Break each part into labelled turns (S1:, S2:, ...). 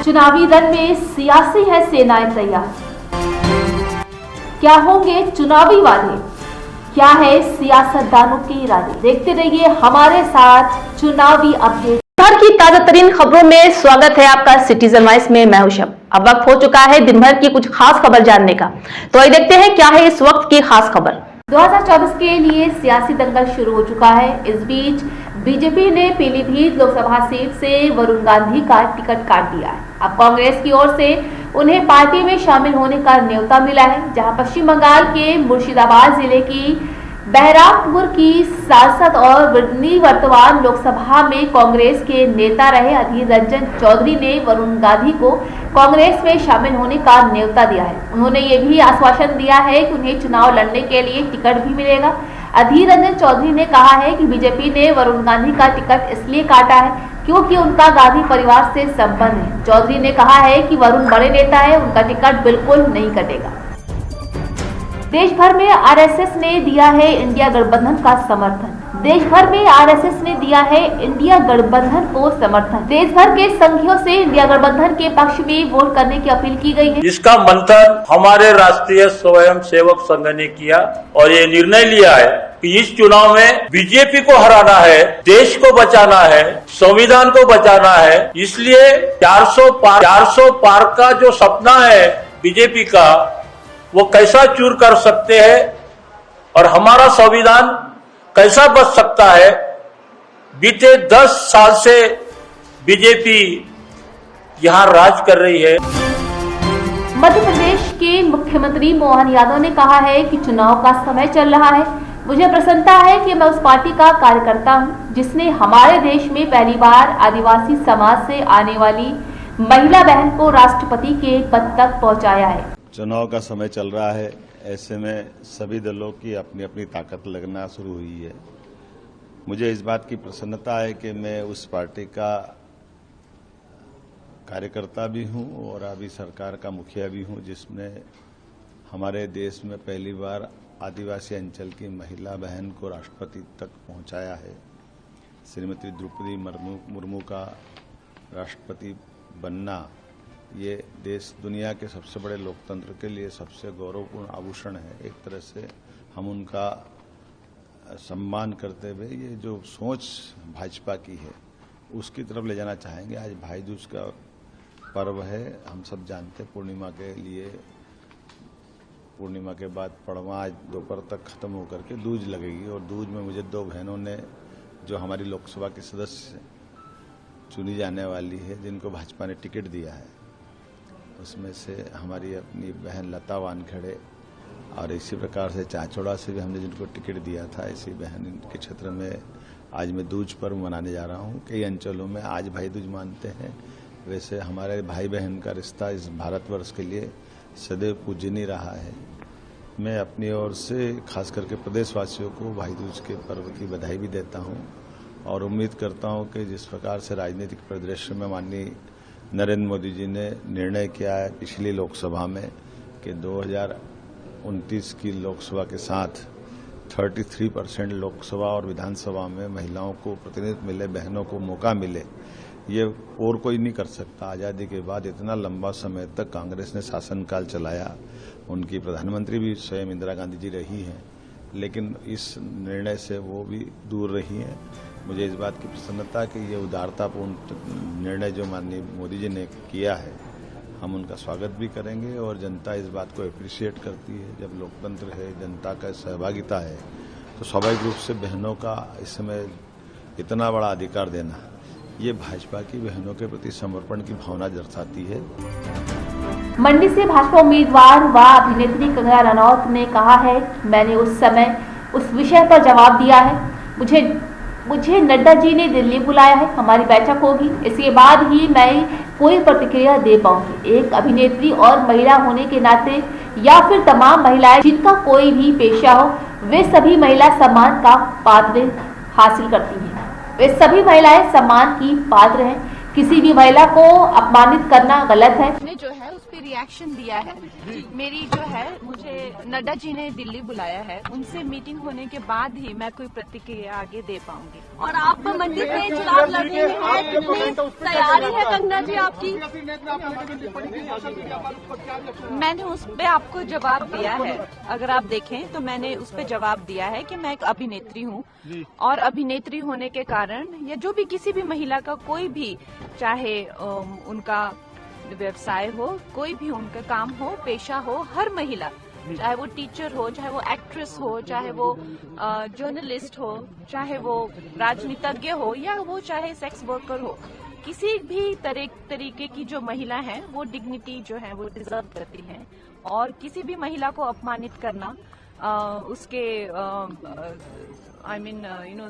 S1: चुनावी रण में सियासी है सेनाएं तैयार। क्या होंगे चुनावी वादे, क्या है सियासतदानों के इरादे? देखते रहिए हमारे साथ चुनावी अपडेट।
S2: बिहार की ताजा तरीन खबरों में स्वागत है आपका सिटीजन वॉइस में। मैं हूं शब। अब वक्त हो चुका है दिन भर की कुछ खास खबर जानने का, तो आइए देखते हैं क्या है इस वक्त की खास खबर।
S1: 2024 के लिए सियासी दंगल शुरू हो चुका है। इस बीच बीजेपी ने पीलीभीत लोकसभा सीट से वरुण गांधी का टिकट काट दिया है। अब कांग्रेस की ओर से उन्हें पार्टी में शामिल होने का न्योता मिला है, जहां पश्चिम बंगाल के मुर्शिदाबाद जिले की बहरामपुर की सांसद और वर्तमान लोकसभा में कांग्रेस के नेता रहे अधीर रंजन चौधरी ने वरुण गांधी को कांग्रेस में शामिल होने का न्योता दिया है। उन्होंने ये भी आश्वासन दिया है कि उन्हें चुनाव लड़ने के लिए टिकट भी मिलेगा। अधीर रंजन चौधरी ने कहा है कि बीजेपी ने वरुण गांधी का टिकट इसलिए काटा है क्योंकि उनका गांधी परिवार से संबंध है। चौधरी ने कहा है कि वरुण बड़े नेता है, उनका टिकट बिल्कुल नहीं कटेगा। देश भर में आरएसएस ने दिया है इंडिया गठबंधन का समर्थन। देश भर में आरएसएस ने दिया है इंडिया गठबंधन को समर्थन। देश भर के संघियों से इंडिया गठबंधन के पक्ष में वोट करने की अपील की गई है।
S3: इसका मंथन हमारे राष्ट्रीय स्वयं सेवक संघ ने किया और ये निर्णय लिया है कि इस चुनाव में बीजेपी को हराना है, देश को बचाना है, संविधान को बचाना है। इसलिए 400 पार का जो सपना है बीजेपी का, वो कैसा चूर कर सकते हैं और हमारा संविधान कैसा बच सकता है। बीते 10 साल से बीजेपी यहां राज कर रही है।
S1: मध्य प्रदेश के मुख्यमंत्री मोहन यादव ने कहा है कि चुनाव का समय चल रहा है। मुझे प्रसन्नता है कि मैं उस पार्टी का कार्यकर्ता हूं जिसने हमारे देश में पहली बार आदिवासी समाज से आने वाली महिला बहन को राष्ट्रपति के पद तक पहुंचाया है।
S4: चुनाव का समय चल रहा है, ऐसे में सभी दलों की अपनी अपनी ताकत लगना शुरू हुई है। मुझे इस बात की प्रसन्नता है कि मैं उस पार्टी का कार्यकर्ता भी हूं और अभी सरकार का मुखिया भी हूं जिसने हमारे देश में पहली बार आदिवासी अंचल की महिला बहन को राष्ट्रपति तक पहुंचाया है। श्रीमती द्रौपदी मुर्मू का राष्ट्रपति बनना ये देश दुनिया के सबसे बड़े लोकतंत्र के लिए सबसे गौरवपूर्ण आभूषण है। एक तरह से हम उनका सम्मान करते हुए ये जो सोच भाजपा की है उसकी तरफ ले जाना चाहेंगे। आज भाई दूज का पर्व है, हम सब जानते हैं। पूर्णिमा के बाद पड़वा आज दोपहर तक खत्म होकर के दूज लगेगी और दूज में मुझे 2 बहनों ने, जो हमारी लोकसभा की सदस्य चुनी जाने वाली है, जिनको भाजपा ने टिकट दिया है, उसमें से हमारी अपनी बहन लता वानखेड़े और इसी प्रकार से चाचौड़ा से भी हमने जिनको टिकट दिया था, इसी बहन के क्षेत्र में आज मैं दूज पर्व मनाने जा रहा हूं। कई अंचलों में आज भाई दूज मानते हैं। वैसे हमारे भाई बहन का रिश्ता इस भारतवर्ष के लिए सदैव पूजनीय रहा है। मैं अपनी ओर से खास करके प्रदेशवासियों को भाई दूज के पर्व की बधाई भी देता हूं और उम्मीद करता हूं कि जिस प्रकार से राजनीतिक परिदृश्य में माननीय नरेंद्र मोदी जी ने निर्णय किया है पिछली लोकसभा में कि 2029 की लोकसभा के साथ 33% लोकसभा और विधानसभा में महिलाओं को प्रतिनिधित्व मिले, बहनों को मौका मिले, ये और कोई नहीं कर सकता। आज़ादी के बाद इतना लंबा समय तक कांग्रेस ने शासनकाल चलाया, उनकी प्रधानमंत्री भी स्वयं इंदिरा गांधी जी रही हैं, लेकिन इस निर्णय से वो भी दूर रही हैं। मुझे इस बात की प्रसन्नता कि ये उदारतापूर्ण निर्णय जो माननीय मोदी जी ने किया है, हम उनका स्वागत भी करेंगे और जनता इस बात को एप्रिशिएट करती है। जब लोकतंत्र है, जनता का सहभागिता है, तो स्वाभाविक रूप से बहनों का इस समय इतना बड़ा अधिकार देना, ये भाजपा की बहनों के प्रति समर्पण की भावना दर्शाती है।
S1: मंडी से भाजपा उम्मीदवार व अभिनेत्री कंगना रनौत ने कहा है कि मैंने उस समय उस विषय पर जवाब दिया है। मुझे नड्डा जी ने दिल्ली बुलाया है, हमारी बैठक होगी, इसके बाद ही मैं कोई प्रतिक्रिया दे पाऊंगी। एक अभिनेत्री और महिला होने के नाते या फिर तमाम महिलाएं जिनका कोई भी पेशा हो, वे सभी महिला सम्मान का पात्र हासिल करती हैं। वे सभी महिलाएं सम्मान की पात्र हैं। किसी भी महिला को अपमानित करना गलत है।
S5: जो है उस पे रिएक्शन दिया है। मेरी जो है, मुझे नड्डा जी ने दिल्ली बुलाया है, उनसे मीटिंग होने के बाद ही मैं कोई प्रतिक्रिया आगे दे पाऊंगी।
S6: और आप मंडी से चुनाव लड़ने में हैं, कितनी तैयारी है कंगना जी आपकी?
S5: मैंने उस पे आपको जवाब दिया है, अगर आप देखें तो मैंने उस पे जवाब दिया है कि मैं एक अभिनेत्री हूँ और अभिनेत्री होने के कारण या जो भी किसी भी महिला का कोई भी, चाहे उनका व्यवसाय हो, कोई भी उनका काम हो, पेशा हो, हर महिला, चाहे वो टीचर हो, चाहे वो एक्ट्रेस हो, चाहे वो जर्नलिस्ट हो, चाहे वो राजनीतिज्ञ हो, या वो चाहे सेक्स वर्कर हो, किसी भी तरीके की जो महिला है वो डिग्निटी जो है वो डिजर्व करती है। और किसी भी महिला को अपमानित करना, उसके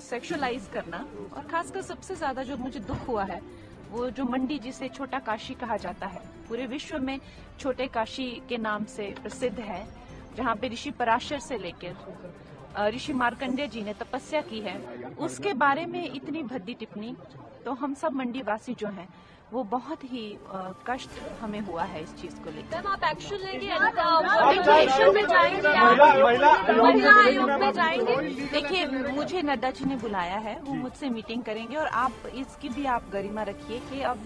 S5: सेक्सुअलाइज करना, और खासकर सबसे ज्यादा जो मुझे दुख हुआ है वो जो मंडी जिसे छोटा काशी कहा जाता है, पूरे विश्व में छोटे काशी के नाम से प्रसिद्ध है, जहाँ पे ऋषि पराशर से लेकर ऋषि मार्कंडेय जी ने तपस्या की है, उसके बारे में इतनी भद्दी टिप्पणी, तो हम सब मंडी वासी जो हैं वो बहुत ही कष्ट हमें हुआ है इस चीज को लेकर।
S6: मैम आप एक्शन लेंगे, एक्शन में जाएंगे, महिला आयोग में जाएंगे?
S5: देखिए, मुझे नड्डा जी ने बुलाया है, वो मुझसे मीटिंग करेंगे और आप इसकी भी आप गरिमा रखिए कि अब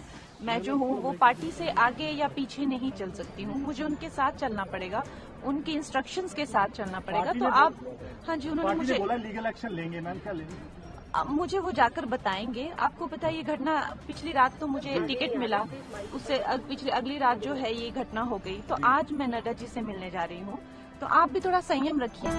S5: मैं जो हूँ वो पार्टी से आगे या पीछे नहीं चल सकती हूँ, मुझे उनके साथ चलना पड़ेगा, उनकी इंस्ट्रक्शंस के साथ चलना पड़ेगा। तो आप, हाँ जी, उन्होंने मुझे
S7: बोला लीगल एक्शन लेंगे, मैम क्या लेंगे?
S5: मुझे वो जाकर बताएंगे। आपको पता है ये घटना, पिछली रात तो मुझे टिकट मिला, उससे अगली रात जो है ये घटना हो गई, तो आज मैं नड्डा जी से मिलने जा रही हूँ, तो आप भी थोड़ा संयम रखिए।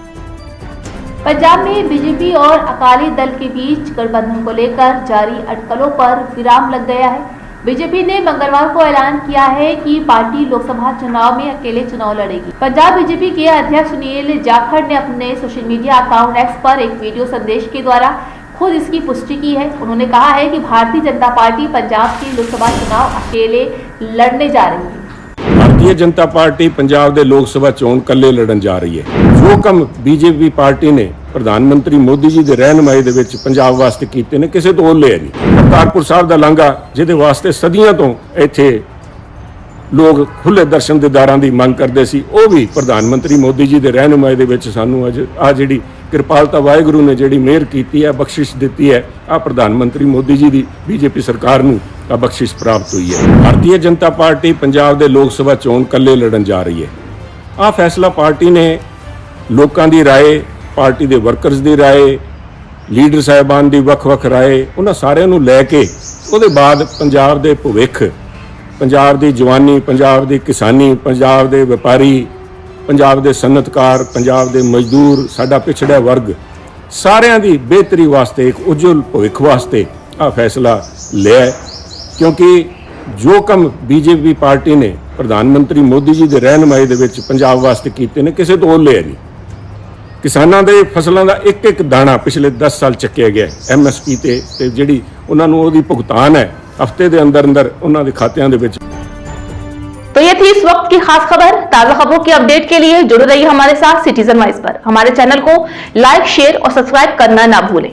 S1: पंजाब में बीजेपी और अकाली दल के बीच गठबंधन को लेकर जारी अटकलों पर विराम लग गया है। बीजेपी ने मंगलवार को ऐलान किया है कि पार्टी लोकसभा चुनाव में अकेले चुनाव लड़ेगी। पंजाब बीजेपी के अध्यक्ष सुनील जाखड़ ने अपने सोशल मीडिया अकाउंट एक्स पर एक वीडियो संदेश के द्वारा खुद इसकी पुष्टि की है। उन्होंने कहा है कि भारतीय जनता पार्टी पंजाब की लोकसभा चुनाव अकेले लड़ने जा रही है।
S8: भारतीय जनता पार्टी पंजाब ਦੇ ਲੋਕ ਸਭਾ ਚੋਣ ਕੱਲੇ ਲੜਨ ਜਾ ਰਹੀ ਹੈ। ਜੋ ਕੰਮ ਬੀਜੇਪੀ ਪਾਰਟੀ ਨੇ ਪ੍ਰਧਾਨ ਮੰਤਰੀ ਮੋਦੀ ਜੀ ਦੇ ਰਹਿਨਮਾਈ ਦੇ ਵਿੱਚ ਪੰਜਾਬ ਵਾਸਤੇ ਕੀਤੇ ਨੇ, ਕਿਸੇ ਤੋਂ ਓਲੇ ਨਹੀਂ। ਕਰਤਾਰਪੁਰ ਸਾਹਿਬ ਦਾ ਲਾਂਘਾ, ਜਿਹਦੇ ਵਾਸਤੇ ਸਦੀਆਂ ਤੋਂ ਇੱਥੇ ਲੋਕ ਖੁੱਲੇ ਦਰਸ਼ਨ ਦੀਦਾਰਾਂ ਦੀ ਮੰਗ ਕਰਦੇ ਸੀ, ਉਹ ਵੀ ਪ੍ਰਧਾਨ ਮੰਤਰੀ ਮੋਦੀ ਜੀ ਦੇ ਰਹਿਨਮਾਈ ਦੇ ਵਿੱਚ ਸਾਨੂੰ ਅੱਜ ਆ ਜਿਹੜੀ ਕਿਰਪਾਲਤਾ ਵਾਹਿਗੁਰੂ ਨੇ ਜਿਹੜੀ ਮਿਹਰ ਕੀਤੀ ਹੈ, ਬਖਸ਼ਿਸ਼ ਦਿੱਤੀ ਹੈ, ਆ ਪ੍ਰਧਾਨ ਮੰਤਰੀ ਮੋਦੀ ਜੀ ਦੀ ਬੀਜੇਪੀ ਸਰਕਾਰ ਨੂੰ ਆ ਬਖਸ਼ਿਸ਼ ਪ੍ਰਾਪਤ ਹੋਈ ਹੈ। ਭਾਰਤੀ ਜਨਤਾ ਪਾਰਟੀ ਪੰਜਾਬ ਦੇ ਲੋਕ ਸਭਾ ਚੋਣ ਕੱਲੇ ਲੜਨ ਜਾ ਰਹੀ ਹੈ। ਆ ਫੈਸਲਾ ਪਾਰਟੀ ਨੇ ਲੋਕਾਂ ਦੀ ਰਾਏ, ਪਾਰਟੀ ਦੇ ਵਰਕਰਸ ਦੀ ਰਾਏ, ਲੀਡਰ ਸਾਹਿਬਾਨ ਦੀ ਵੱਖ-ਵੱਖ ਰਾਏ, ਉਹਨਾਂ ਸਾਰਿਆਂ ਨੂੰ ਲੈ ਕੇ ਉਹਦੇ ਬਾਅਦ ਪੰਜਾਬ ਦੇ ਭਵਿੱਖ, ਪੰਜਾਬ ਦੀ ਜਵਾਨੀ, ਪੰਜਾਬ ਦੀ ਕਿਸਾਨੀ, ਪੰਜਾਬ ਦੇ ਵਪਾਰੀ, ਪੰਜਾਬ ਦੇ ਸਨਅਤਕਾਰ, ਪੰਜਾਬ ਦੇ ਮਜ਼ਦੂਰ, ਸਾਡਾ ਪਿਛੜਿਆ ਵਰਗ, ਸਾਰਿਆਂ ਦੀ ਬਿਹਤਰੀ ਵਾਸਤੇ, ਇੱਕ ਉਜਵਲ ਭਵਿੱਖ ਵਾਸਤੇ ਆ ਫੈਸਲਾ ਲਿਆ। ਕਿਉਂਕਿ ਜੋ ਕੰਮ ਬੀਜੇਪੀ ਪਾਰਟੀ ਨੇ ਪ੍ਰਧਾਨ ਮੰਤਰੀ ਮੋਦੀ ਜੀ ਦੇ ਰਹਿਨਮਾਈ ਦੇ ਵਿੱਚ ਪੰਜਾਬ ਵਾਸਤੇ ਕੀਤੇ ਨੇ, ਕਿਸੇ ਤੋਂ ਓਲੇ ਨਹੀਂ। ਕਿਸਾਨਾਂ ਦੇ ਫਸਲਾਂ ਦਾ ਇੱਕ ਇੱਕ ਦਾਣਾ ਪਿਛਲੇ 10 ਸਾਲ ਚੱਕਿਆ ਗਿਆ MSP ਤੇ ਜਿਹੜੀ ਉਹਨਾਂ ਨੂੰ ਉਹਦੀ ਭੁਗਤਾਨ ਹੈ हफ्ते के अंदर अंदर उन्होंने खात्यां दे विच।
S2: तो ये थी इस वक्त की खास खबर। ताजा खबरों की अपडेट के लिए जुड़े रहिए हमारे साथ सिटीजन वाइस पर। हमारे चैनल को लाइक, शेयर और सब्सक्राइब करना ना भूलें।